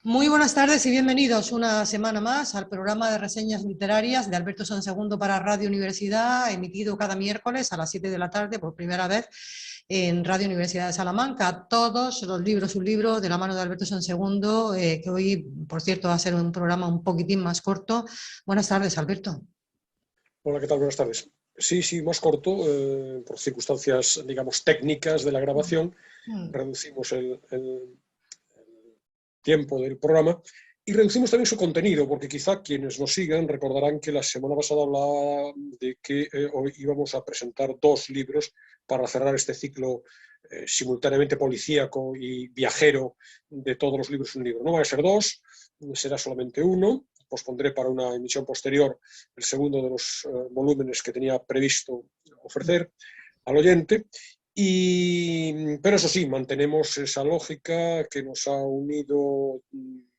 Muy buenas tardes y bienvenidos una semana más al programa de reseñas literarias de Alberto Sonsegundo para Radio Universidad, emitido cada miércoles a las 7 de la tarde por primera vez en Radio Universidad de Salamanca. Todos los libros, un libro de la mano de Alberto Sonsegundo, que hoy, por cierto, va a ser un programa un poquitín más corto. Buenas tardes, Alberto. Hola, ¿qué tal? Buenas tardes. Sí, más corto, por circunstancias, digamos, técnicas de la grabación, reducimos el tiempo del programa y reducimos también su contenido, porque quizá quienes nos sigan recordarán que la semana pasada hablaba de que hoy íbamos a presentar dos libros para cerrar este ciclo simultáneamente policíaco y viajero de todos los libros un libro. No van a ser dos, será solamente uno. Pospondré para una emisión posterior el segundo de los volúmenes que tenía previsto ofrecer al oyente. Pero eso sí, mantenemos esa lógica que nos ha unido,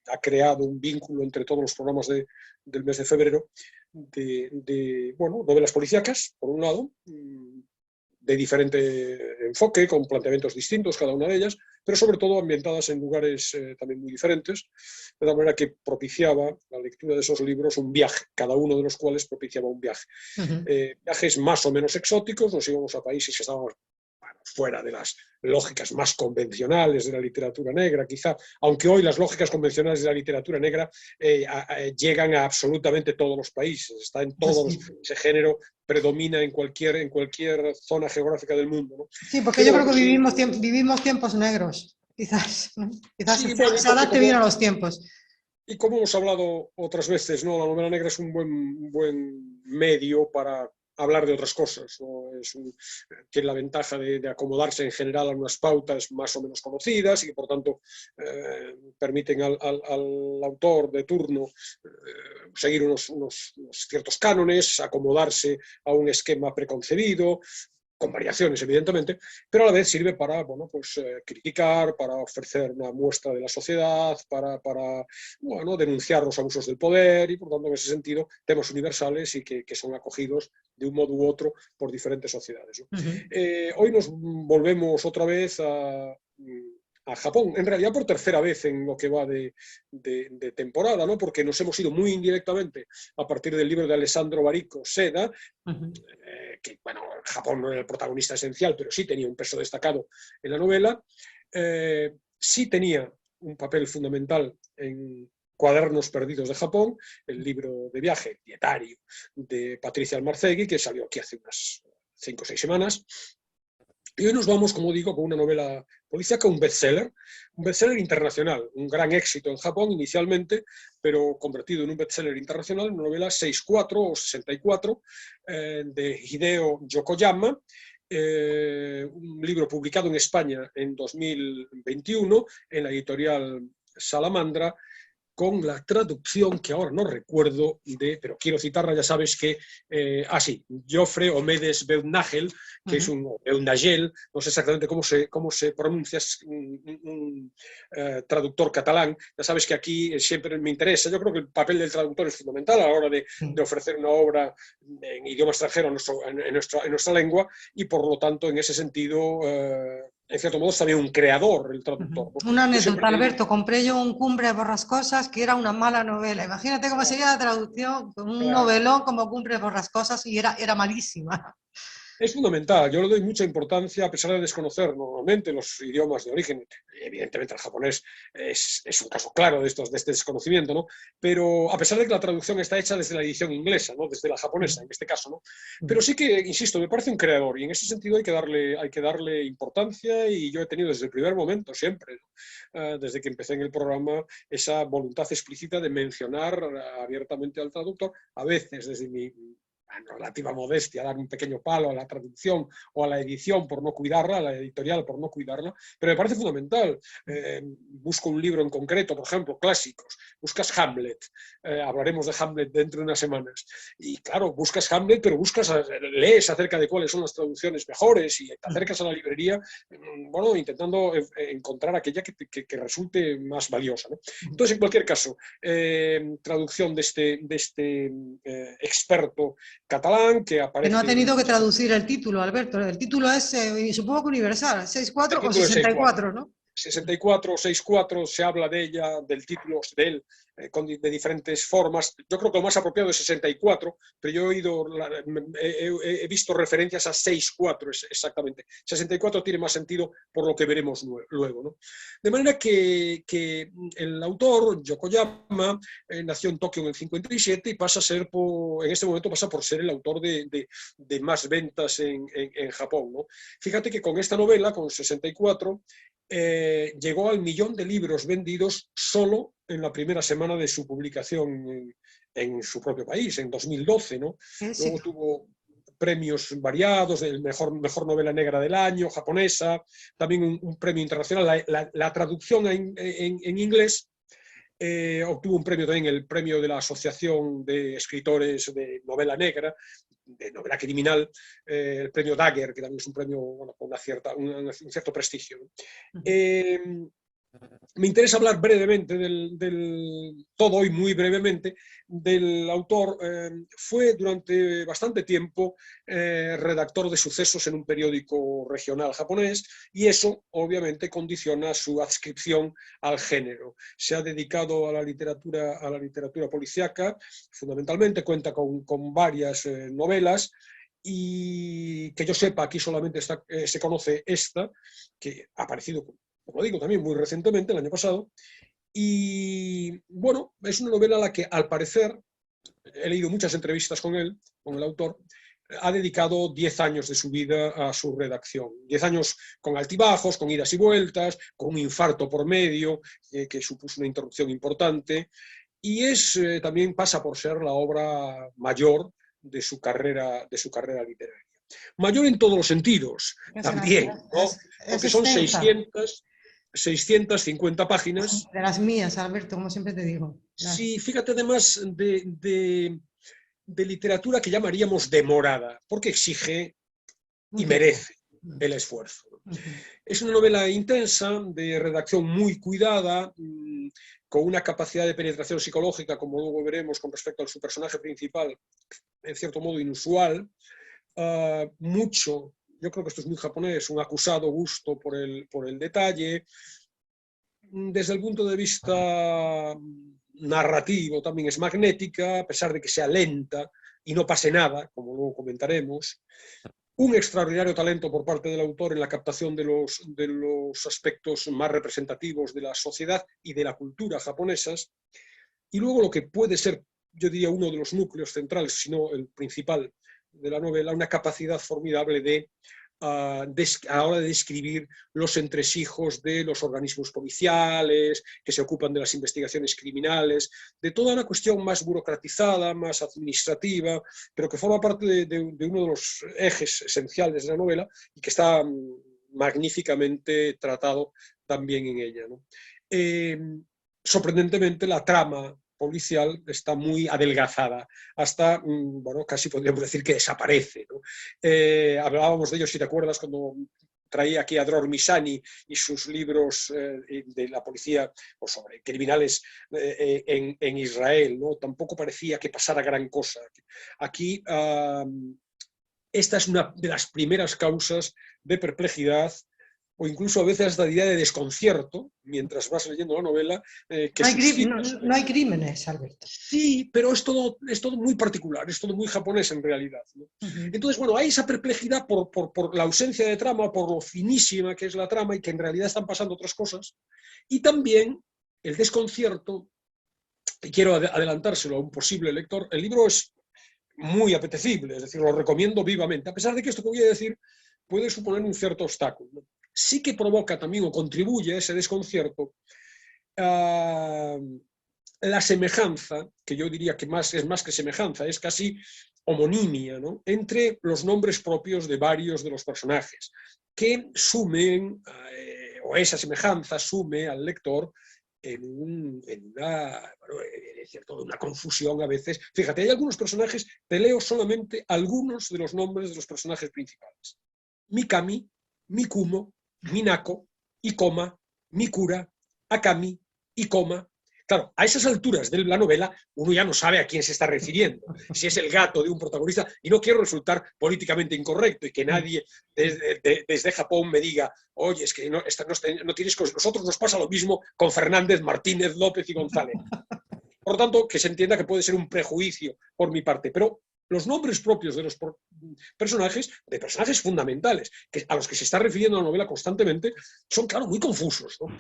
ha creado un vínculo entre todos los programas del mes de febrero de novelas policíacas, por un lado, de diferente enfoque, con planteamientos distintos cada una de ellas, pero sobre todo ambientadas en lugares también muy diferentes, de la manera que propiciaba la lectura de esos libros un viaje, cada uno de los cuales propiciaba un viaje. Viajes más o menos exóticos, nos íbamos a países que estaban fuera de las lógicas más convencionales de la literatura negra, quizá, aunque hoy las lógicas convencionales de la literatura negra llegan a absolutamente todos los países, está en todos ese género predomina en cualquier zona geográfica del mundo, ¿no? Sí, porque yo creo que vivimos tiempos negros, quizás, ¿no? Quizás sí, se adapte bien a los tiempos. Y como hemos hablado otras veces, ¿no? La novela negra es un buen medio para hablar de otras cosas, ¿no? Tiene la ventaja de acomodarse en general a unas pautas más o menos conocidas y que por tanto permiten al autor de turno seguir unos ciertos cánones, acomodarse a un esquema preconcebido, con variaciones evidentemente, pero a la vez sirve para criticar, para ofrecer una muestra de la sociedad, para denunciar los abusos del poder y por tanto en ese sentido temas universales y que son acogidos de un modo u otro por diferentes sociedades, ¿no? Hoy nos volvemos otra vez a Japón, en realidad por tercera vez en lo que va de temporada, ¿no? Porque nos hemos ido muy indirectamente a partir del libro de Alessandro Barico, Seda, que, bueno, Japón no era el protagonista esencial, pero sí tenía un peso destacado en la novela, sí tenía un papel fundamental en Cuadernos perdidos de Japón, el libro de viaje dietario de Patricia Almarcegui, que salió aquí hace unas 5 o 6 semanas. Y hoy nos vamos, como digo, con una novela policíaca, un bestseller internacional, un gran éxito en Japón inicialmente, pero convertido en un bestseller internacional, una novela 64 o 64 de Hideo Yokoyama, un libro publicado en España en 2021 en la editorial Salamandra, con la traducción que ahora no recuerdo, pero quiero citarla, ya sabes que, Jofre Omedes Beutnagel, que es un Beutnagel, no sé exactamente cómo se pronuncia, es un traductor catalán, ya sabes que aquí siempre me interesa, yo creo que el papel del traductor es fundamental a la hora de ofrecer una obra en idioma extranjero en nuestra lengua, y por lo tanto, en ese sentido, en cierto modo, es también un creador, el traductor, ¿no? Una anécdota, Alberto, compré yo un Cumbre Borrascosas que era una mala novela. Imagínate cómo sería la traducción, un novelón como Cumbre Borrascosas, y era malísima. Es fundamental, yo le doy mucha importancia a pesar de desconocer normalmente los idiomas de origen. Evidentemente el japonés es un caso claro de este desconocimiento, ¿no? Pero a pesar de que la traducción está hecha desde la edición inglesa, ¿no? Desde la japonesa en este caso, ¿no? Pero sí que, insisto, me parece un creador y en ese sentido hay que darle importancia, y yo he tenido desde el primer momento siempre, ¿no? Desde que empecé en el programa, esa voluntad explícita de mencionar abiertamente al traductor, a veces desde mi relativa modestia, dar un pequeño palo a la traducción o a la edición por no cuidarla, a la editorial por no cuidarla, pero me parece fundamental. Busco un libro en concreto, por ejemplo, clásicos, buscas Hamlet, hablaremos de Hamlet dentro de unas semanas, y claro, buscas Hamlet, pero lees acerca de cuáles son las traducciones mejores y te acercas a la librería, intentando encontrar aquella que resulte más valiosa, ¿no? Entonces, en cualquier caso, traducción de este experto catalán que aparece... Que no ha tenido que traducir el título, Alberto. El título es, supongo que universal, 64 o 64, ¿no? 64 o 64 se habla de ella, del título de él, de diferentes formas. Yo creo que lo más apropiado es 64, pero yo he visto referencias a 64 exactamente. 64 tiene más sentido por lo que veremos luego, ¿no? De manera que el autor, Yokoyama, nació en Tokio en el 57 y pasa a ser, en este momento pasa por ser el autor de más ventas en Japón, ¿no? Fíjate que con esta novela, con 64, llegó al 1.000.000 de libros vendidos solo en la primera semana de su publicación en su propio país, en 2012, ¿no? Luego tuvo premios variados, el mejor novela negra del año, japonesa, también un premio internacional. La traducción en inglés obtuvo un premio también, el premio de la Asociación de Escritores de Novela Negra, de novela criminal, el premio Dagger, que también es un premio, bueno, con un cierto prestigio, ¿no? Me interesa hablar brevemente todo hoy muy brevemente, del autor. Fue durante bastante tiempo redactor de sucesos en un periódico regional japonés y eso obviamente condiciona su adscripción al género. Se ha dedicado a la literatura policíaca, fundamentalmente cuenta con varias novelas, y que yo sepa, aquí solamente se conoce esta, que ha aparecido, como digo, también muy recientemente, el año pasado, y bueno, es una novela a la que al parecer, he leído muchas entrevistas con él, con el autor, ha dedicado 10 años de su vida a su redacción. 10 años con altibajos, con idas y vueltas, con un infarto por medio, que supuso una interrupción importante, y también pasa por ser la obra mayor de su carrera literaria. Mayor en todos los sentidos, también, ¿no? Porque son 650 páginas. De las mías, Alberto, como siempre te digo. Sí, fíjate, además de literatura que llamaríamos demorada, porque exige y merece el esfuerzo. Es una novela intensa, de redacción muy cuidada, con una capacidad de penetración psicológica, como luego veremos con respecto a su personaje principal, en cierto modo inusual. Mucho, yo creo que esto es muy japonés, un acusado gusto por el detalle. Desde el punto de vista narrativo también es magnética, a pesar de que sea lenta y no pase nada, como luego comentaremos. Un extraordinario talento por parte del autor en la captación de los aspectos más representativos de la sociedad y de la cultura japonesas. Y luego lo que puede ser, yo diría, uno de los núcleos centrales, si no el principal de la novela, una capacidad formidable a la hora de describir los entresijos de los organismos policiales, que se ocupan de las investigaciones criminales, de toda una cuestión más burocratizada, más administrativa, pero que forma parte de uno de los ejes esenciales de la novela y que está magníficamente tratado también en ella, ¿no? Sorprendentemente, la trama policial está muy adelgazada, hasta, bueno, casi podríamos decir que desaparece, ¿no? Hablábamos de ello, si te acuerdas, cuando traía aquí a Dror Misani y sus libros de la policía o sobre criminales en Israel, ¿no? Tampoco parecía que pasara gran cosa. Aquí, esta es una de las primeras causas de perplejidad, o incluso a veces hasta idea de desconcierto, mientras vas leyendo la novela. No hay crímenes, Alberto. Sí, pero es todo muy particular, es todo muy japonés en realidad, ¿no? Entonces, bueno, hay esa perplejidad por la ausencia de trama, por lo finísima que es la trama y que en realidad están pasando otras cosas, y también el desconcierto, y quiero adelantárselo a un posible lector. El libro es muy apetecible, es decir, lo recomiendo vivamente, a pesar de que esto que voy a decir puede suponer un cierto obstáculo, ¿no? Sí que provoca también o contribuye a ese desconcierto la semejanza, que yo diría que es más que semejanza, es casi homonimia, ¿no?, entre los nombres propios de varios de los personajes, que sumen, o esa semejanza sume al lector en una confusión a veces. Fíjate, hay algunos personajes, te leo solamente algunos de los nombres de los personajes principales: Mikami, Mikumo, Minako, Ikoma, Mikura, Akami, Ikoma, Claro, a esas alturas de la novela uno ya no sabe a quién se está refiriendo, si es el gato de un protagonista, y no quiero resultar políticamente incorrecto y que nadie desde Japón me diga, oye, es que no tienes cosas. Nosotros nos pasa lo mismo con Fernández, Martínez, López y González. Por lo tanto, que se entienda que puede ser un prejuicio por mi parte, pero los nombres propios de los personajes, de personajes fundamentales, a los que se está refiriendo la novela constantemente, son, claro, muy confusos, ¿no?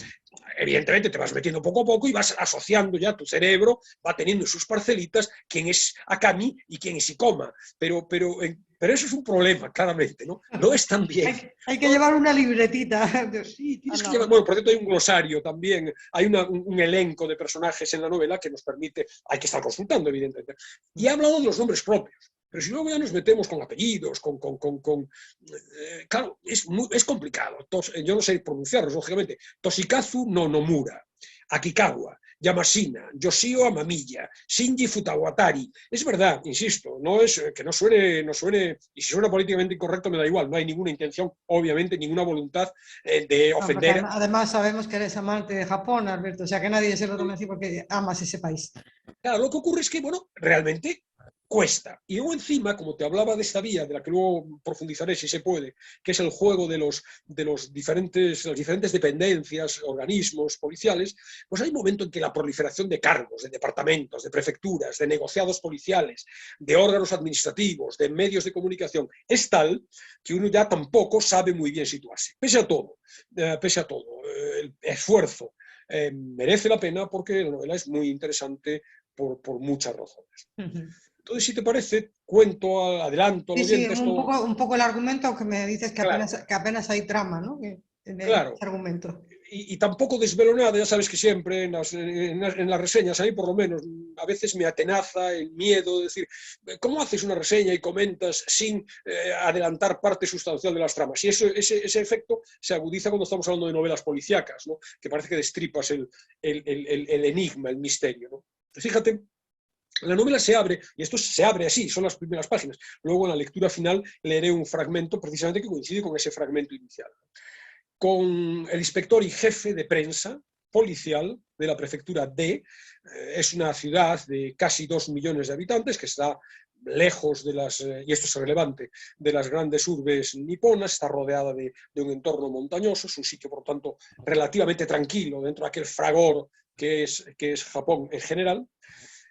Evidentemente te vas metiendo poco a poco y vas asociando ya, tu cerebro va teniendo en sus parcelitas quién es Akami y quién es Ikoma, pero eso es un problema, claramente, ¿no? No es tan bien. Hay que llevar una libretita. Sí, tienes que llevar, bueno, por cierto hay un glosario también, hay un elenco de personajes en la novela que nos permite, hay que estar consultando, evidentemente. Y he hablado de los nombres propios, pero si luego ya nos metemos con apellidos, claro, es complicado. Yo no sé pronunciarlos, lógicamente. Toshikazu no Nomura, Akikawa, Yamashina, Yoshio Amamiya, Shinji Futawatari. Es verdad, insisto, no es que no suene, y si suena políticamente incorrecto me da igual, no hay ninguna intención, obviamente, ninguna voluntad de ofender. Además sabemos que eres amante de Japón, Alberto, o sea que nadie se lo tome así porque amas ese país. Claro, lo que ocurre es que, bueno, realmente cuesta. Y luego encima, como te hablaba de esta vía, de la que luego profundizaré si se puede, que es el juego de las diferentes dependencias, organismos policiales, pues hay un momento en que la proliferación de cargos, de departamentos, de prefecturas, de negociados policiales, de órganos administrativos, de medios de comunicación, es tal que uno ya tampoco sabe muy bien situarse. Pese a todo, el esfuerzo merece la pena porque la novela es muy interesante por muchas razones. Entonces, si te parece, adelanto al oyente. Sí, un poco el argumento, aunque me dices que, claro, apenas hay trama, ¿no? Claro. Ese argumento. Y tampoco desvelo nada, ya sabes que siempre en las reseñas, a mí por lo menos, a veces me atenaza el miedo de decir, ¿cómo haces una reseña y comentas sin adelantar parte sustancial de las tramas? Y ese efecto se agudiza cuando estamos hablando de novelas policíacas, ¿no? Que parece que destripas el enigma, el misterio, ¿no? Fíjate, la novela se abre, y esto se abre así, son las primeras páginas. Luego en la lectura final leeré un fragmento precisamente que coincide con ese fragmento inicial. Con el inspector y jefe de prensa policial de la prefectura D, es una ciudad de casi 2 millones de habitantes que está lejos de y esto es relevante, de las grandes urbes niponas, está rodeada de un entorno montañoso, es un sitio, por tanto, relativamente tranquilo dentro de aquel fragor que es Japón en general.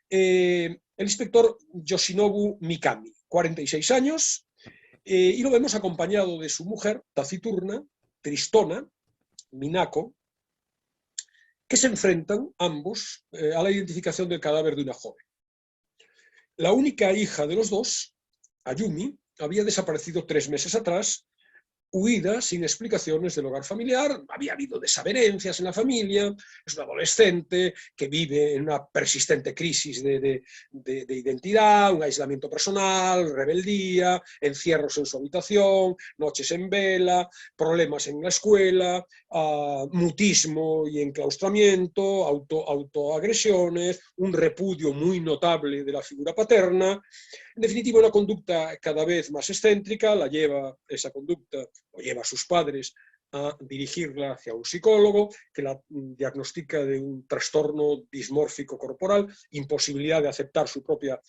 El inspector Yoshinobu Mikami, 46 años, y lo vemos acompañado de su mujer, taciturna, tristona, Minako, que se enfrentan ambos a la identificación del cadáver de una joven. La única hija de los dos, Ayumi, había desaparecido 3 meses atrás, huida sin explicaciones del hogar familiar, había habido desavenencias en la familia, es una adolescente que vive en una persistente crisis de identidad, un aislamiento personal, rebeldía, encierros en su habitación, noches en vela, problemas en la escuela, mutismo y enclaustramiento, autoagresiones, un repudio muy notable de la figura paterna. En definitiva, una conducta cada vez más excéntrica, esa conducta lo lleva a sus padres a dirigirla hacia un psicólogo que la diagnostica de un trastorno dismórfico corporal, imposibilidad de aceptar su propia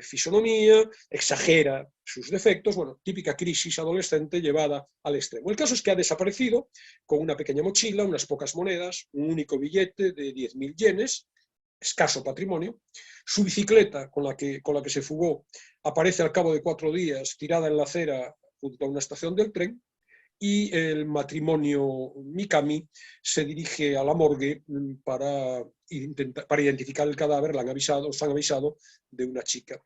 fisonomía, exagera sus defectos, bueno, típica crisis adolescente llevada al extremo. El caso es que ha desaparecido con una pequeña mochila, unas pocas monedas, un único billete de 10.000 yenes, escaso patrimonio. Su bicicleta con la que se fugó aparece al cabo de 4 días tirada en la acera junto a una estación del tren, y el matrimonio Mikami se dirige a la morgue para identificar el cadáver. Os han avisado de una chica.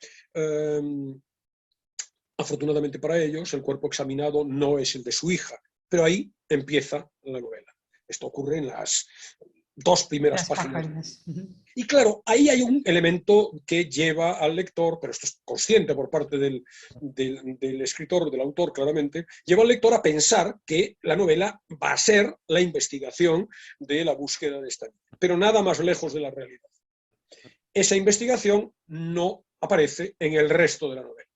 Afortunadamente para ellos, el cuerpo examinado no es el de su hija, pero ahí empieza la novela. Esto ocurre en las 2 primeras páginas. Y claro, ahí hay un elemento que lleva al lector, pero esto es consciente por parte del escritor, del autor, claramente, lleva al lector a pensar que la novela va a ser la investigación de la búsqueda de esta niña, pero nada más lejos de la realidad. Esa investigación no aparece en el resto de la novela.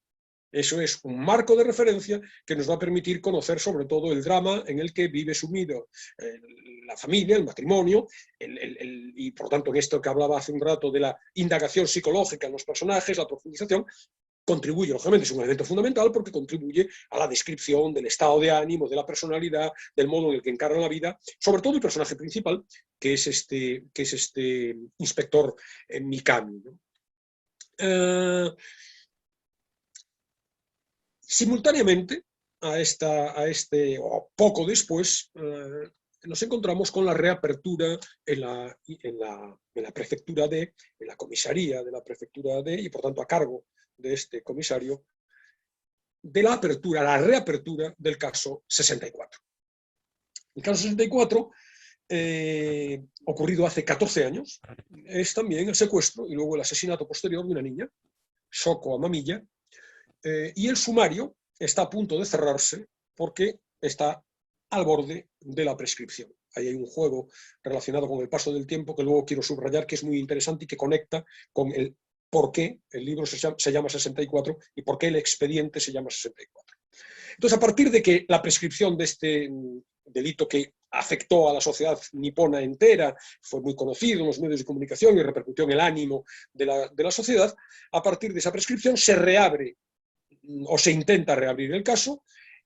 Eso es un marco de referencia que nos va a permitir conocer sobre todo el drama en el que vive sumido la familia, el matrimonio, y por tanto en esto que hablaba hace un rato de la indagación psicológica en los personajes, la profundización, contribuye, lógicamente, es un elemento fundamental porque contribuye a la descripción del estado de ánimo, de la personalidad, del modo en el que encarna la vida, sobre todo el personaje principal, que es este inspector Mikami, ¿no? Simultáneamente o poco después, nos encontramos con la reapertura en la prefectura D, en la comisaría de la prefectura D, y por tanto a cargo de este comisario, de la reapertura del caso 64. El caso 64, ocurrido hace 14 años, es también el secuestro y luego el asesinato posterior de una niña, Shoko Amamiya, y el sumario está a punto de cerrarse porque está al borde de la prescripción. Ahí hay un juego relacionado con el paso del tiempo que luego quiero subrayar, que es muy interesante y que conecta con el por qué el libro se llama 64 y por qué el expediente se llama 64. Entonces, a partir de que la prescripción de este delito que afectó a la sociedad nipona entera, fue muy conocido en los medios de comunicación y repercutió en el ánimo de la sociedad, a partir de esa prescripción se reabre o se intenta reabrir el caso.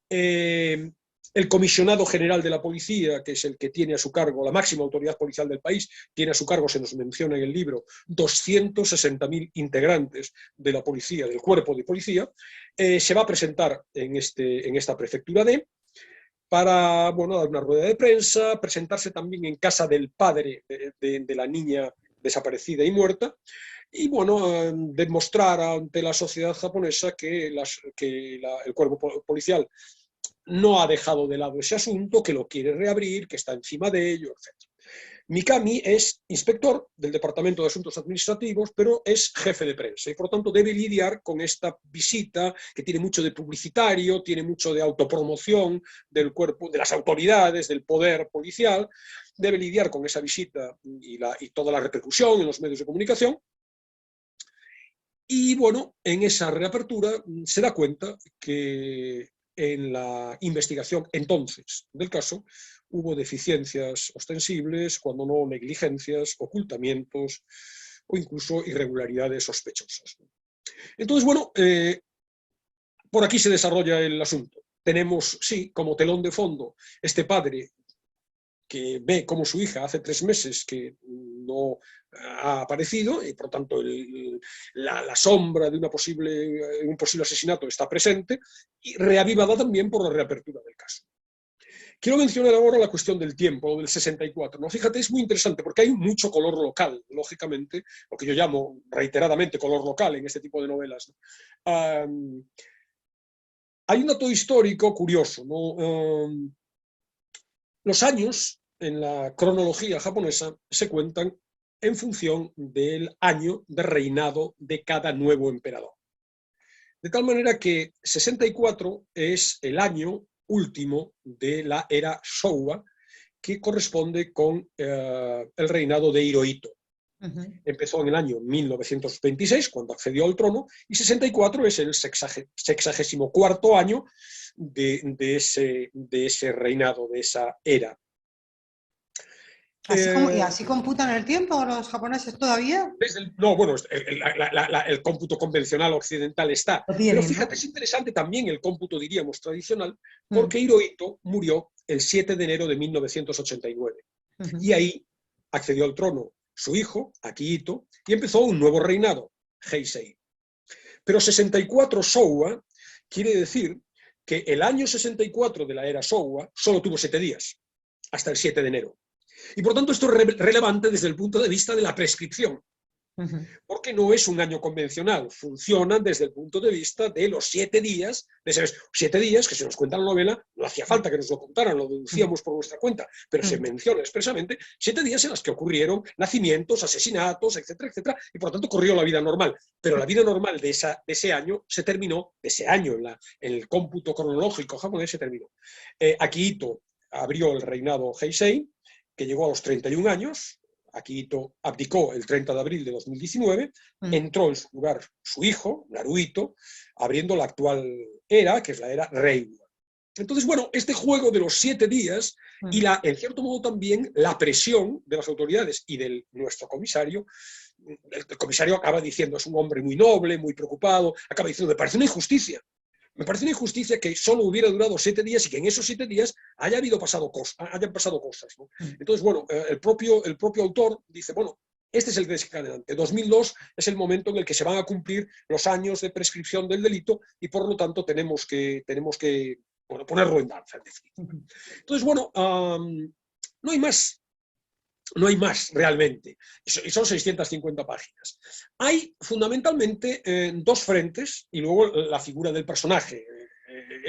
El comisionado general de la policía, que es el que tiene a su cargo, la máxima autoridad policial del país, tiene a su cargo, se nos menciona en el libro, 260.000 integrantes de la policía, del cuerpo de policía, se va a presentar en esta prefectura D para, bueno, dar una rueda de prensa, presentarse también en casa del padre de la niña desaparecida y muerta, y bueno, demostrar ante la sociedad japonesa que el cuerpo policial no ha dejado de lado ese asunto, que lo quiere reabrir, que está encima de ello, etc. Mikami es inspector del Departamento de Asuntos Administrativos, pero es jefe de prensa y por tanto debe lidiar con esta visita que tiene mucho de publicitario, tiene mucho de autopromoción del cuerpo, de las autoridades, del poder policial, debe lidiar con esa visita y toda la repercusión en los medios de comunicación. Y bueno, en esa reapertura se da cuenta que en la investigación entonces del caso hubo deficiencias ostensibles, cuando no negligencias, ocultamientos o incluso irregularidades sospechosas. Entonces, bueno, por aquí se desarrolla el asunto. Tenemos, sí, como telón de fondo, este padre que ve cómo su hija hace 3 meses que no ha aparecido y por tanto la sombra de un posible asesinato está presente y reavivada también por la reapertura del caso. Quiero mencionar ahora la cuestión del tiempo, del 64. ¿No? Fíjate, es muy interesante porque hay mucho color local, lógicamente, lo que yo llamo reiteradamente color local en este tipo de novelas, ¿no? Hay un dato histórico curioso, ¿no? Los años en la cronología japonesa se cuentan en función del año de reinado de cada nuevo emperador. De tal manera que 64 es el año último de la era Showa, que corresponde con el reinado de Hirohito. Empezó en el año 1926, cuando accedió al trono, y 64 es el 64º año de ese reinado, de esa era. ¿Y así computan el tiempo los japoneses todavía? No, bueno, el cómputo convencional occidental está. Pero fíjate, ¿no? Es interesante también el cómputo, diríamos, tradicional, porque Hirohito murió el 7 de enero de 1989. Y ahí accedió al trono su hijo, Akihito, y empezó un nuevo reinado, Heisei. Pero 64 Showa quiere decir que el año 64 de la era Showa solo tuvo 7 días, hasta el 7 de enero. Y por tanto esto es relevante desde el punto de vista de la prescripción, porque no es un año convencional, funcionan desde el punto de vista de los 7 días, de esos 7 días que se nos cuenta en la novela, no hacía falta que nos lo contaran, lo deducíamos por nuestra cuenta, pero se menciona expresamente 7 días en los que ocurrieron nacimientos, asesinatos, etcétera, etcétera, y por tanto corrió la vida normal. Pero la vida normal de ese año se terminó, de ese año en el cómputo cronológico japonés se terminó. Akihito abrió el reinado Heisei, que llegó a los 31 años, Akihito abdicó el 30 de abril de 2019, entró en su lugar su hijo, Naruhito, abriendo la actual era, que es la era Reiwa. Entonces, bueno, este juego de los 7 días y en cierto modo también la presión de las autoridades y de nuestro comisario, el comisario acaba diciendo, es un hombre muy noble, muy preocupado, acaba diciendo, me parece una injusticia. Me parece una injusticia que solo hubiera durado 7 días y que en esos 7 días hayan pasado cosas, ¿no? Entonces, bueno, el propio autor dice, bueno, este es el desencadenante. 2002 es el momento en el que se van a cumplir los años de prescripción del delito y por lo tanto tenemos que bueno, ponerlo en danza. Entonces, bueno, no hay más. No hay más realmente, y son 650 páginas. Hay fundamentalmente 2 frentes y luego la figura del personaje.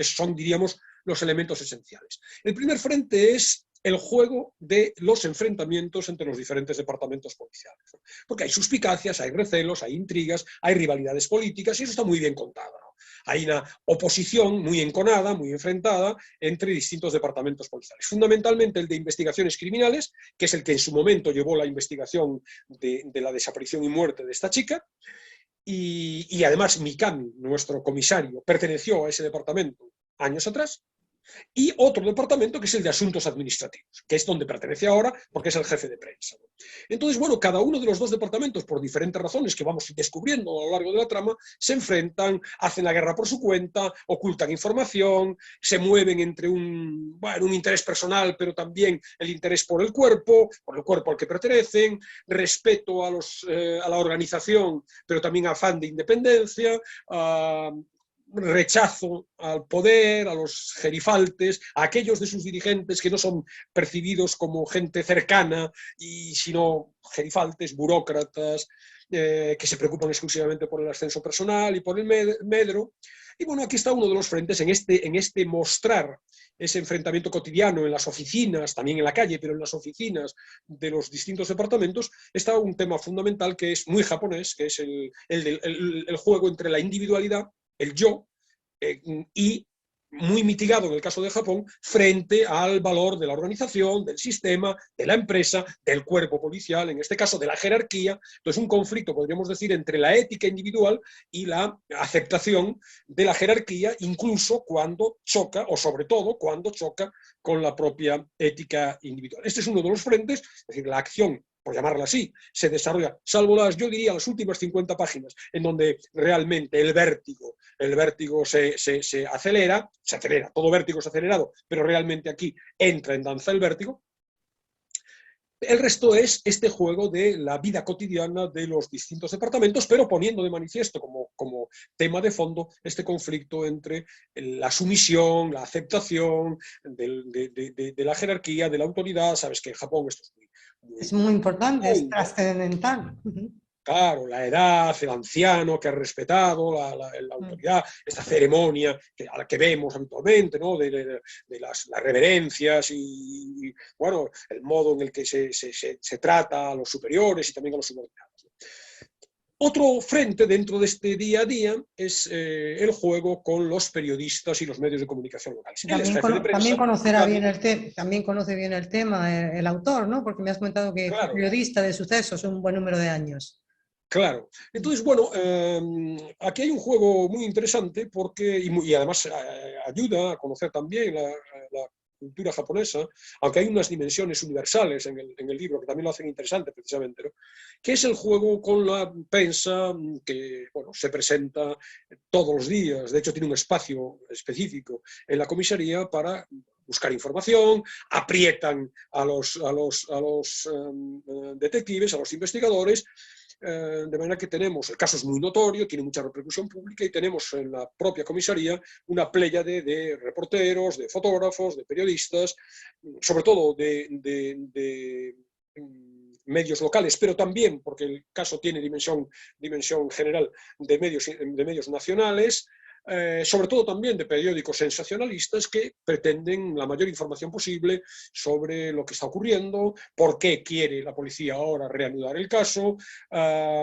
Son, diríamos, los elementos esenciales. El primer frente es el juego de los enfrentamientos entre los diferentes departamentos policiales. Porque hay suspicacias, hay recelos, hay intrigas, hay rivalidades políticas y eso está muy bien contado, ¿no? Hay una oposición muy enconada, muy enfrentada entre distintos departamentos policiales. Fundamentalmente el de investigaciones criminales, que es el que en su momento llevó la investigación de la desaparición y muerte de esta chica, y además Mikami, nuestro comisario, perteneció a ese departamento años atrás, y otro departamento que es el de asuntos administrativos, que es donde pertenece ahora porque es el jefe de prensa. Entonces, bueno, cada uno de los 2 departamentos, por diferentes razones que vamos descubriendo a lo largo de la trama, se enfrentan, hacen la guerra por su cuenta, ocultan información, se mueven entre un interés personal, pero también el interés por el cuerpo al que pertenecen, respeto a la organización, pero también afán de independencia, rechazo al poder, a los gerifaltes, a aquellos de sus dirigentes que no son percibidos como gente cercana, sino gerifaltes, burócratas, que se preocupan exclusivamente por el ascenso personal y por el medro. Y bueno, aquí está uno de los frentes en este mostrar ese enfrentamiento cotidiano en las oficinas, también en la calle, pero en las oficinas de los distintos departamentos, está un tema fundamental que es muy japonés, que es el juego entre la individualidad, el yo, y muy mitigado en el caso de Japón, frente al valor de la organización, del sistema, de la empresa, del cuerpo policial, en este caso de la jerarquía. Entonces, un conflicto, podríamos decir, entre la ética individual y la aceptación de la jerarquía, incluso cuando choca, o sobre todo cuando choca con la propia ética individual. Este es uno de los frentes, es decir, la acción, por llamarla así, se desarrolla, salvo yo diría, las últimas 50 páginas, en donde realmente el vértigo se acelera, todo vértigo es acelerado, pero realmente aquí entra en danza el vértigo. El resto es este juego de la vida cotidiana de los distintos departamentos, pero poniendo de manifiesto como tema de fondo este conflicto entre la sumisión, la aceptación de la jerarquía, de la autoridad. Sabes que en Japón esto es muy importante, es trascendental. Claro, la edad, el anciano que ha respetado, la autoridad, esta ceremonia a la que vemos habitualmente, ¿no? de las reverencias y, bueno, el modo en el que se trata a los superiores y también a los subordinados. Otro frente dentro de este día a día es el juego con los periodistas y los medios de comunicación locales. También conoce bien el tema el autor, ¿no? Porque me has comentado que fue periodista de sucesos un buen número de años. Claro. Entonces, bueno, aquí hay un juego muy interesante y además ayuda a conocer también la cultura japonesa, aunque hay unas dimensiones universales en el libro que también lo hacen interesante precisamente, ¿no? Que es el juego con la prensa que, bueno, se presenta todos los días. De hecho, tiene un espacio específico en la comisaría para buscar información, aprietan a los detectives, a los investigadores, de manera que tenemos, el caso es muy notorio, tiene mucha repercusión pública y tenemos en la propia comisaría una pléyade de reporteros, de fotógrafos, de periodistas, sobre todo de medios locales, pero también, porque el caso tiene dimensión general, de medios nacionales, sobre todo también de periódicos sensacionalistas que pretenden la mayor información posible sobre lo que está ocurriendo, por qué quiere la policía ahora reanudar el caso,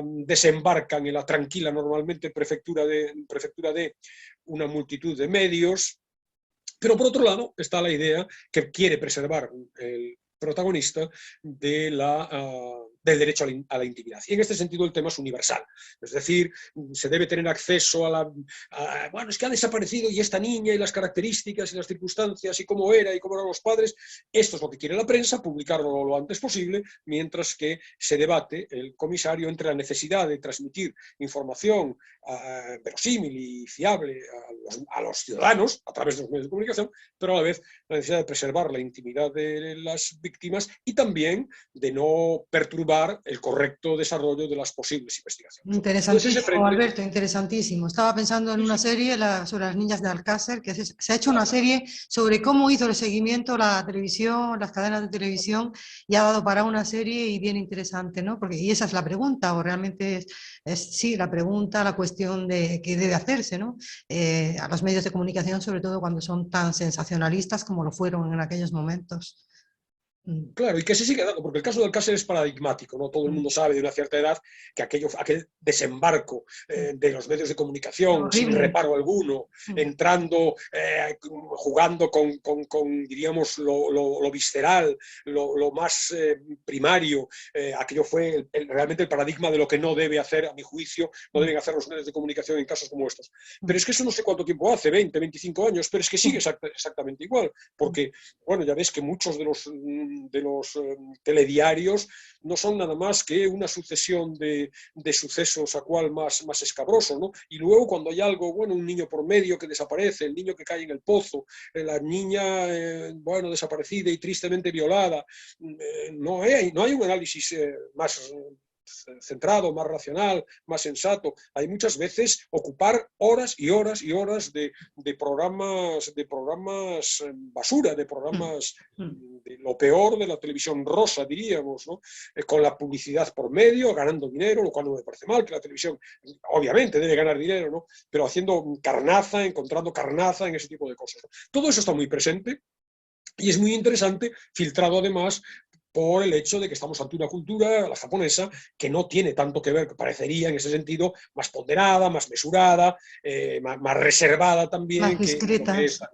desembarcan en la tranquila, normalmente prefectura de una multitud de medios, pero por otro lado está la idea que quiere preservar el protagonista de la del derecho a la intimidad. Y en este sentido el tema es universal. Es decir, se debe tener acceso bueno, es que ha desaparecido y esta niña y las características y las circunstancias y cómo era y cómo eran los padres. Esto es lo que quiere la prensa, publicarlo lo antes posible, mientras que se debate el comisario entre la necesidad de transmitir información verosímil y fiable a los ciudadanos a través de los medios de comunicación, pero a la vez la necesidad de preservar la intimidad de las víctimas y también de no perturbar el correcto desarrollo de las posibles investigaciones. Interesantísimo, Alberto, interesantísimo. Estaba pensando en una serie sobre las niñas de Alcácer, que se ha hecho una serie sobre cómo hizo el seguimiento la televisión, las cadenas de televisión, y ha dado para una serie y bien interesante, ¿no? Porque, y esa es la pregunta, o realmente sí, la pregunta, la cuestión de qué debe hacerse, ¿no? A los medios de comunicación, sobre todo cuando son tan sensacionalistas como lo fueron en aquellos momentos. Claro, y que se sigue dando, porque el caso del Alcácer es paradigmático, ¿no? Todo el mundo sabe de una cierta edad que aquel desembarco de los medios de comunicación sin reparo alguno, entrando, jugando con diríamos, lo visceral, lo más primario, aquello fue realmente el paradigma de lo que no debe hacer, a mi juicio, no deben hacer los medios de comunicación en casos como estos. Pero es que eso no sé cuánto tiempo hace, 20, 25 años, pero es que sigue exactamente igual, porque, bueno, ya ves que muchos de los telediarios no son nada más que una sucesión de sucesos a cual más escabroso, ¿no? Y luego cuando hay algo, bueno, un niño por medio que desaparece, el niño que cae en el pozo, la niña, bueno, desaparecida y tristemente violada, no hay un análisis más centrado, más racional, más sensato. Hay muchas veces ocupar horas y horas y horas de programas basura, de programas de lo peor de la televisión rosa, diríamos, ¿no? Con la publicidad por medio, ganando dinero, lo cual no me parece mal, que la televisión obviamente debe ganar dinero, ¿no? Pero haciendo carnaza, encontrando carnaza en ese tipo de cosas, ¿no? Todo eso está muy presente y es muy interesante, filtrado además por el hecho de que estamos ante una cultura, la japonesa, que no tiene tanto que ver, que parecería en ese sentido, más ponderada, más mesurada, más reservada también. Más discreta. Que es la...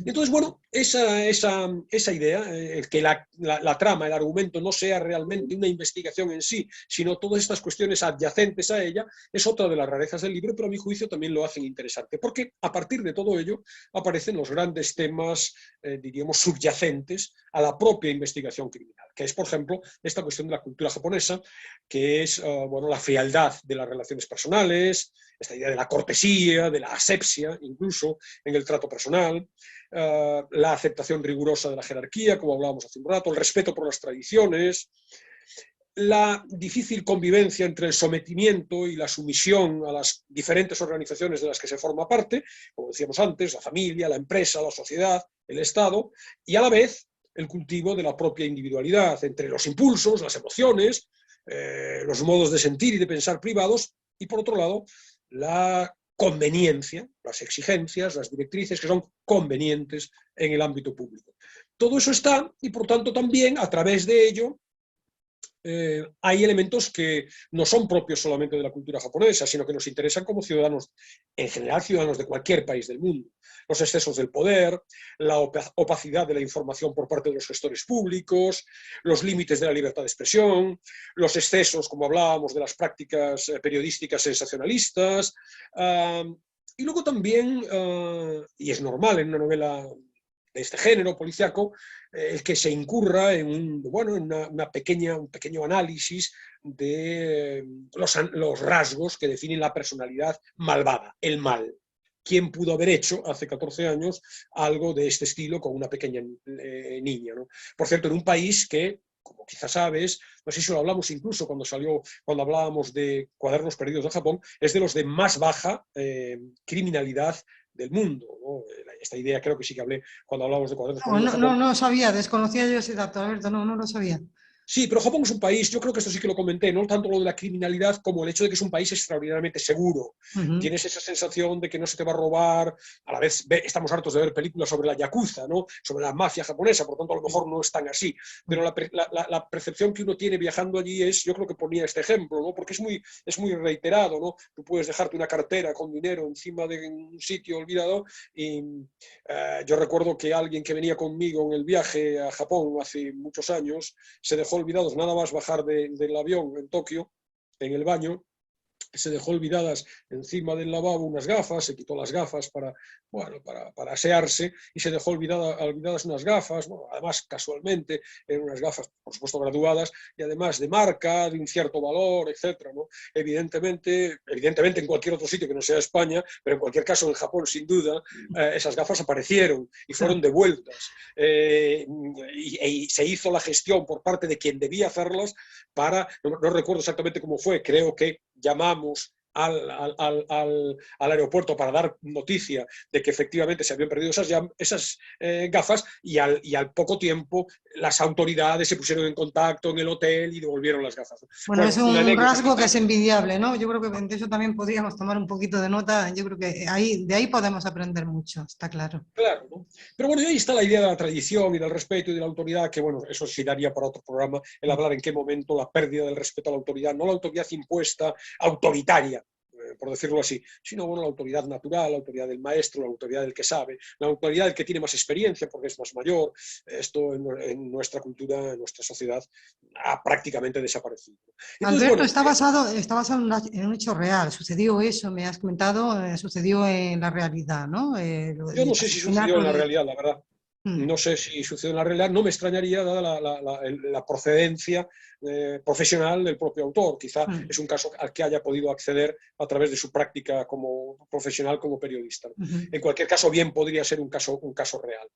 Entonces, bueno, esa idea, que la trama, el argumento no sea realmente una investigación en sí, sino todas estas cuestiones adyacentes a ella, es otra de las rarezas del libro, pero a mi juicio también lo hacen interesante, porque a partir de todo ello aparecen los grandes temas, diríamos, subyacentes a la propia investigación criminal, que es, por ejemplo, esta cuestión de la cultura japonesa, que es, bueno, la frialdad de las relaciones personales, esta idea de la cortesía, de la asepsia, incluso en el trato personal, la aceptación rigurosa de la jerarquía, como hablábamos hace un rato, el respeto por las tradiciones, la difícil convivencia entre el sometimiento y la sumisión a las diferentes organizaciones de las que se forma parte, como decíamos antes, la familia, la empresa, la sociedad, el Estado, y a la vez el cultivo de la propia individualidad, entre los impulsos, las emociones, los modos de sentir y de pensar privados, y por otro lado, la conveniencia, las exigencias, las directrices que son convenientes en el ámbito público. Todo eso está, y por tanto también a través de ello hay elementos que no son propios solamente de la cultura japonesa, sino que nos interesan como ciudadanos, en general ciudadanos de cualquier país del mundo. Los excesos del poder, la opacidad de la información por parte de los gestores públicos, los límites de la libertad de expresión, los excesos, como hablábamos, de las prácticas periodísticas sensacionalistas, y luego también, y es normal en una novela de este género policíaco, el que se incurra en un pequeño análisis de los rasgos que definen la personalidad malvada, el mal. ¿Quién pudo haber hecho hace 14 años algo de este estilo con una pequeña niña, ¿no? Por cierto, en un país que, como quizás sabes, no sé si lo hablamos incluso cuando hablábamos de Cuadernos Perdidos de Japón, es de los de más baja criminalidad del mundo, ¿no? Esta idea creo que sí que hablé cuando hablábamos de Cuadernos Perdidos de Japón. No sabía, desconocía yo ese dato, Alberto, no lo sabía. Sí, pero Japón es un país, yo creo que esto sí que lo comenté, no tanto lo de la criminalidad como el hecho de que es un país extraordinariamente seguro. Tienes esa sensación de que no se te va a robar, a la vez estamos hartos de ver películas sobre la yakuza, ¿no? Sobre la mafia japonesa, por lo tanto a lo mejor no es tan así, pero la percepción que uno tiene viajando allí es, yo creo que ponía este ejemplo, ¿no? Porque es muy reiterado, ¿no? Tú puedes dejarte una cartera con dinero encima de un sitio olvidado y yo recuerdo que alguien que venía conmigo en el viaje a Japón hace muchos años se dejó olvidados nada más bajar del avión en Tokio, en el baño, se dejó olvidadas encima del lavabo unas gafas, se quitó las gafas para, bueno, para asearse y se dejó olvidadas unas gafas, bueno, además casualmente eran unas gafas, por supuesto, graduadas y además de marca, de un cierto valor, etcétera, ¿no? Evidentemente en cualquier otro sitio que no sea España, pero en cualquier caso en Japón, sin duda, esas gafas aparecieron y fueron devueltas. Y se hizo la gestión por parte de quien debía hacerlas para, no recuerdo exactamente cómo fue, creo que llamamos al aeropuerto para dar noticia de que efectivamente se habían perdido esas gafas y al poco tiempo las autoridades se pusieron en contacto en el hotel y devolvieron las gafas. Bueno, es Una un anécdota rasgo que es quizá. envidiable, ¿no? Yo creo que de eso también podríamos tomar un poquito de nota. Yo creo que de ahí podemos aprender mucho, está claro. Claro, ¿no? Pero bueno, y ahí está la idea de la tradición y del respeto y de la autoridad, que bueno, eso sí daría para otro programa, el hablar en qué momento la pérdida del respeto a la autoridad, no la autoridad impuesta, autoritaria, por decirlo así, sino bueno, la autoridad natural, la autoridad del maestro, la autoridad del que sabe, la autoridad del que tiene más experiencia porque es más mayor. Esto en nuestra cultura, en nuestra sociedad, ha prácticamente desaparecido. Entonces, Alberto, bueno, está basado en un hecho real. Sucedió eso, me has comentado, sucedió en la realidad, ¿no? Lo yo del no sé si sucedió asesinato en la de... realidad, la verdad. Mm, No sé si sucedió en la realidad, no me extrañaría dada la procedencia profesional del propio autor. Quizá mm, es un caso al que haya podido acceder a través de su práctica como profesional, como periodista. ujú. En cualquier caso, bien podría ser un caso real.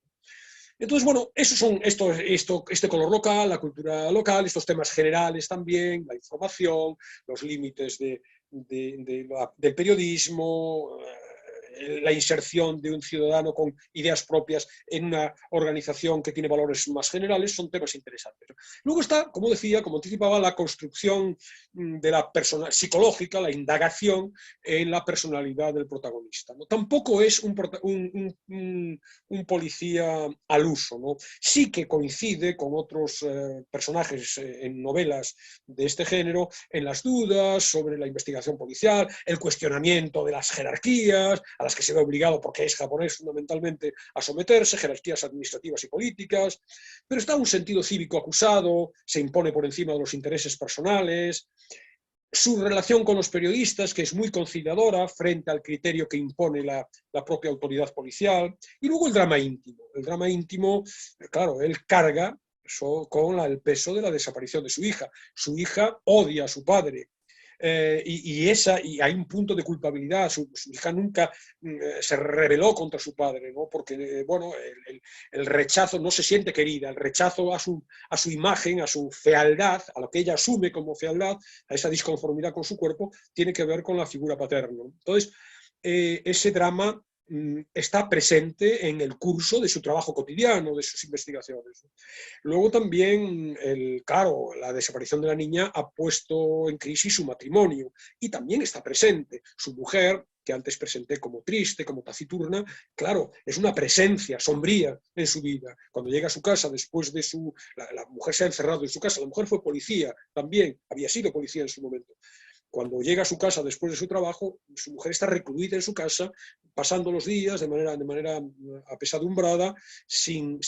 Entonces, bueno, esos son este color local, la cultura local, estos temas generales también, la información, los límites del periodismo, la inserción de un ciudadano con ideas propias en una organización que tiene valores más generales, son temas interesantes. Luego está, como decía, como anticipaba, la construcción de la persona psicológica, la indagación en la personalidad del protagonista, ¿no? Tampoco es un policía al uso, ¿no? Sí que coincide con otros personajes en novelas de este género en las dudas sobre la investigación policial, el cuestionamiento de las jerarquías a las que se ve obligado porque es japonés fundamentalmente a someterse, jerarquías administrativas y políticas, pero está un sentido cívico acusado, se impone por encima de los intereses personales, su relación con los periodistas, que es muy conciliadora frente al criterio que impone la propia autoridad policial, y luego el drama íntimo. El drama íntimo, claro, él carga con el peso de la desaparición de su hija. Su hija odia a su padre. Y hay un punto de culpabilidad. Su hija nunca se rebeló contra su padre, ¿no? Porque bueno, el rechazo, no se siente querida, el rechazo a su imagen, a su fealdad, a lo que ella asume como fealdad, a esa disconformidad con su cuerpo, tiene que ver con la figura paterna. Entonces, ese drama está presente en el curso de su trabajo cotidiano, de sus investigaciones. Luego también, claro, la desaparición de la niña ha puesto en crisis su matrimonio y también está presente. Su mujer, que antes presenté como triste, como taciturna, claro, es una presencia sombría en su vida. Cuando llega a su casa después de la mujer se ha encerrado en su casa, la mujer fue policía también, había sido policía en su momento. Cuando llega a su casa después de su trabajo, su mujer está recluida en su casa, pasando los días de manera apesadumbrada, sin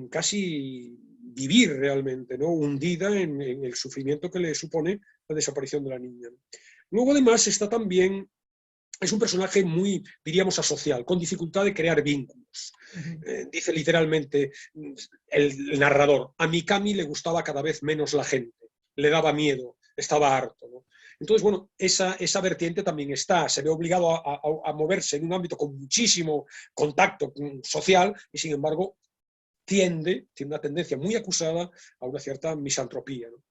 casi vivir realmente, ¿no? Hundida en el sufrimiento que le supone la desaparición de la niña. Luego, además, está también, es un personaje muy, diríamos, asocial, con dificultad de crear vínculos. Dice literalmente el narrador, a Mikami le gustaba cada vez menos la gente, le daba miedo, estaba harto, ¿no? Entonces, bueno, esa vertiente también está, se ve obligado a moverse en un ámbito con muchísimo contacto social y, sin embargo, tiene una tendencia muy acusada a una cierta misantropía, ¿no?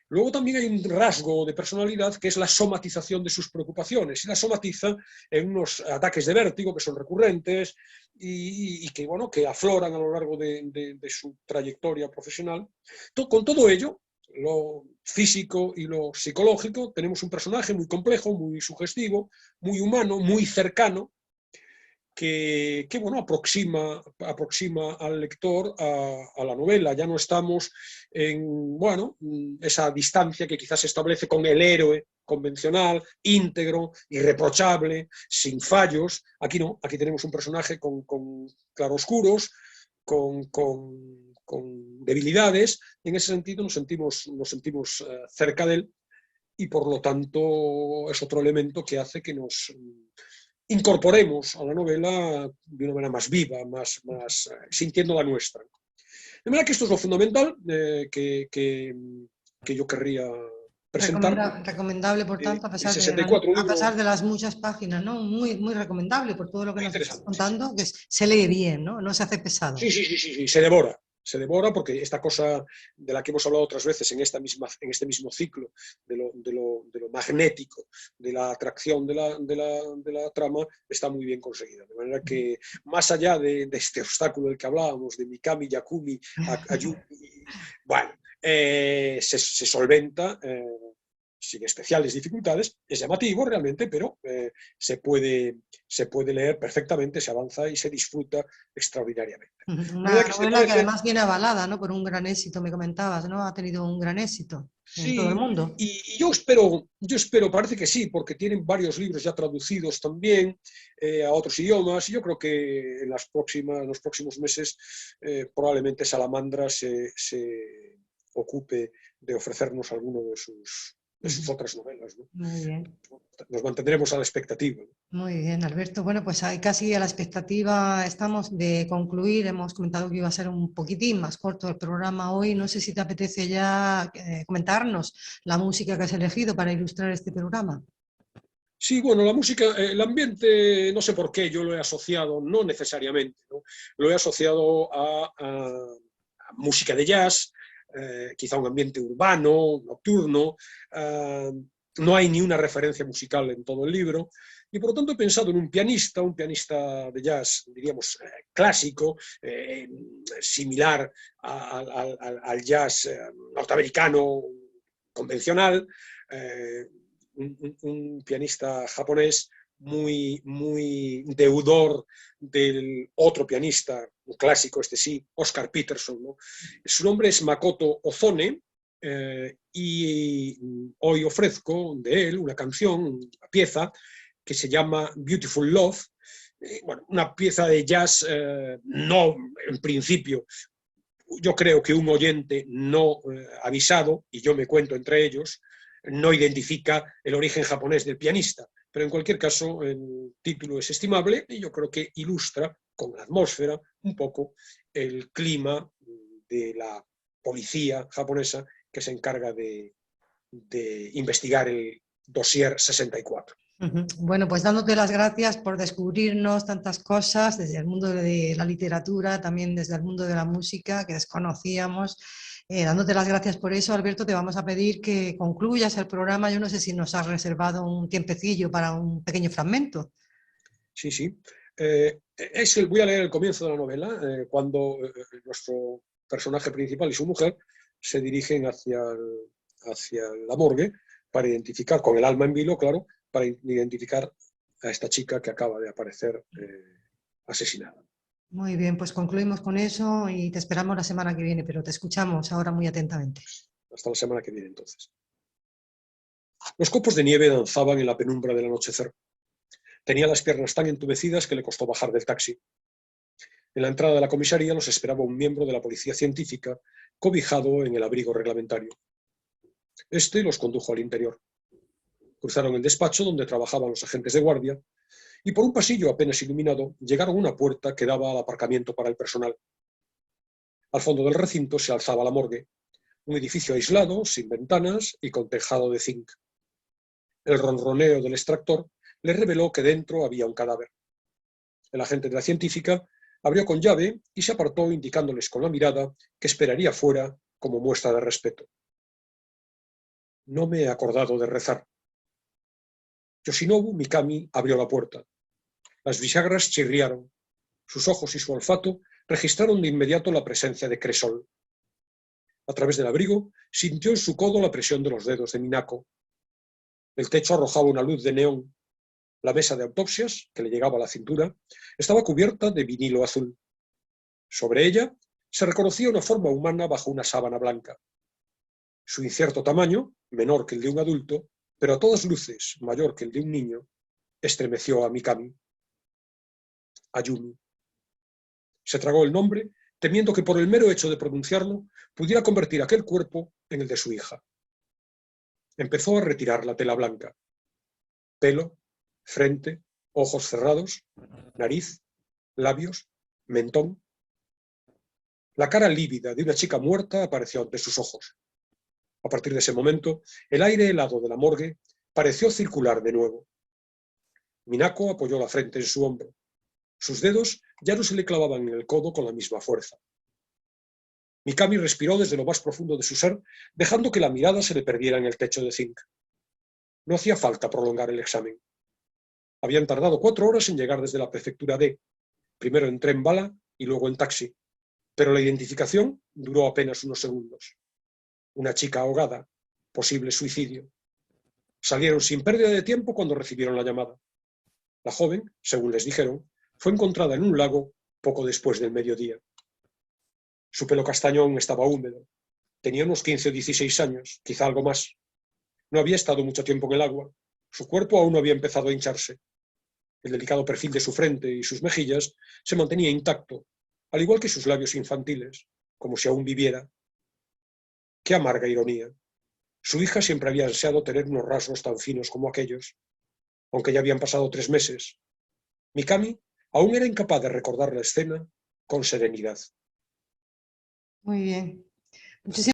Luego también hay un rasgo de personalidad que es la somatización de sus preocupaciones, y la somatiza en unos ataques de vértigo que son recurrentes y que, bueno, que afloran a lo largo de su trayectoria profesional. Con todo ello, lo físico y lo psicológico, tenemos un personaje muy complejo, muy sugestivo, muy humano, muy cercano, que bueno, aproxima al lector a la novela. Ya no estamos en, bueno, esa distancia que quizás se establece con el héroe convencional, íntegro, irreprochable, sin fallos. Aquí no, aquí tenemos un personaje con claroscuros, con con debilidades, y en ese sentido nos sentimos cerca de él, y por lo tanto es otro elemento que hace que nos incorporemos a la novela de una manera más viva, más sintiendo la nuestra. De manera que esto es lo fundamental que yo querría presentar. Recomendable, por tanto, El 64, un a libro pesar de las muchas páginas, ¿no? Muy, muy recomendable por todo lo que muy nos estás interesante. contando, que se lee bien, ¿no? No se hace pesado. Sí, se devora porque esta cosa de la que hemos hablado otras veces en este mismo ciclo, de lo magnético, de la atracción de la trama, está muy bien conseguida. De manera que, más allá de este obstáculo del que hablábamos, de Mikami, Yakumi, Ayumi, bueno, se solventa sin especiales dificultades. Es llamativo realmente, pero se puede leer perfectamente, se avanza y se disfruta extraordinariamente. Una novela que además viene avalada, ¿no? Por un gran éxito, me comentabas, ¿no? Ha tenido un gran éxito en todo el Sí, mundo. y yo espero, parece que sí, porque tienen varios libros ya traducidos también a otros idiomas, y yo creo que en los próximos meses probablemente Salamandra se ocupe de ofrecernos alguno de sus otras novelas, ¿no? Muy bien. Nos mantendremos a la expectativa, ¿no? Muy bien, Alberto. Bueno, pues ahí casi a la expectativa estamos de concluir. Hemos comentado que iba a ser un poquitín más corto el programa hoy. No sé si te apetece ya comentarnos la música que has elegido para ilustrar este programa. Sí, bueno, la música, el ambiente, no sé por qué, yo lo he asociado, no necesariamente, ¿no? Lo he asociado a música de jazz, quizá un ambiente urbano, nocturno. No hay ni una referencia musical en todo el libro, y por lo tanto he pensado en un pianista de jazz, diríamos, clásico, similar al jazz norteamericano convencional, un pianista japonés muy deudor del otro pianista, un clásico, este sí, Oscar Peterson, ¿no? Su nombre es Makoto Ozone, y hoy ofrezco de él una canción, una pieza que se llama Beautiful Love, bueno, una pieza de jazz, no en principio, yo creo que un oyente no avisado, y yo me cuento entre ellos, no identifica el origen japonés del pianista, pero en cualquier caso el título es estimable y yo creo que ilustra con la atmósfera un poco el clima de la policía japonesa que se encarga de investigar el dossier 64. Bueno, pues dándote las gracias por descubrirnos tantas cosas desde el mundo de la literatura, también desde el mundo de la música que desconocíamos. Dándote las gracias por eso, Alberto, te vamos a pedir que concluyas el programa. Yo no sé si nos has reservado un tiempecillo para un pequeño fragmento. Sí, sí. Voy a leer el comienzo de la novela, cuando nuestro personaje principal y su mujer se dirigen hacia la morgue para identificar, con el alma en vilo, claro, para identificar a esta chica que acaba de aparecer asesinada. Muy bien, pues concluimos con eso y te esperamos la semana que viene, pero te escuchamos ahora muy atentamente. Hasta la semana que viene, entonces. Los copos de nieve danzaban en la penumbra del anochecer. Tenía las piernas tan entumecidas que le costó bajar del taxi. En la entrada de la comisaría los esperaba un miembro de la policía científica, cobijado en el abrigo reglamentario. Este los condujo al interior. Cruzaron el despacho donde trabajaban los agentes de guardia y por un pasillo apenas iluminado llegaron a una puerta que daba al aparcamiento para el personal. Al fondo del recinto se alzaba la morgue, un edificio aislado, sin ventanas y con tejado de zinc. El ronroneo del extractor le reveló que dentro había un cadáver. El agente de la científica abrió con llave y se apartó indicándoles con la mirada que esperaría fuera como muestra de respeto. No me he acordado de rezar. Yoshinobu Mikami abrió la puerta. Las bisagras chirriaron. Sus ojos y su olfato registraron de inmediato la presencia de cresol. A través del abrigo sintió en su codo la presión de los dedos de Minako. El techo arrojaba una luz de neón. La mesa de autopsias, que le llegaba a la cintura, estaba cubierta de vinilo azul. Sobre ella se reconocía una forma humana bajo una sábana blanca. Su incierto tamaño, menor que el de un adulto, pero a todas luces mayor que el de un niño, estremeció a Mikami. Ayumi. Se tragó el nombre temiendo que por el mero hecho de pronunciarlo pudiera convertir aquel cuerpo en el de su hija. Empezó a retirar la tela blanca. Pelo, frente, ojos cerrados, nariz, labios, mentón. La cara lívida de una chica muerta apareció ante sus ojos. A partir de ese momento, el aire helado de la morgue pareció circular de nuevo. Minako apoyó la frente en su hombro. Sus dedos ya no se le clavaban en el codo con la misma fuerza. Mikami respiró desde lo más profundo de su ser, dejando que la mirada se le perdiera en el techo de zinc. No hacía falta prolongar el examen. Habían tardado 4 horas en llegar desde la prefectura D, primero en tren bala y luego en taxi, pero la identificación duró apenas unos segundos. Una chica ahogada, posible suicidio. Salieron sin pérdida de tiempo cuando recibieron la llamada. La joven, según les dijeron, fue encontrada en un lago poco después del mediodía. Su pelo castañón estaba húmedo. Tenía unos 15 o 16 años, quizá algo más. No había estado mucho tiempo en el agua. Su cuerpo aún no había empezado a hincharse. El delicado perfil de su frente y sus mejillas se mantenía intacto, al igual que sus labios infantiles, como si aún viviera. Qué amarga ironía. Su hija siempre había ansiado tener unos rasgos tan finos como aquellos. Aunque ya habían pasado 3 meses, Mikami aún era incapaz de recordar la escena con serenidad. Muy bien. Muchísimas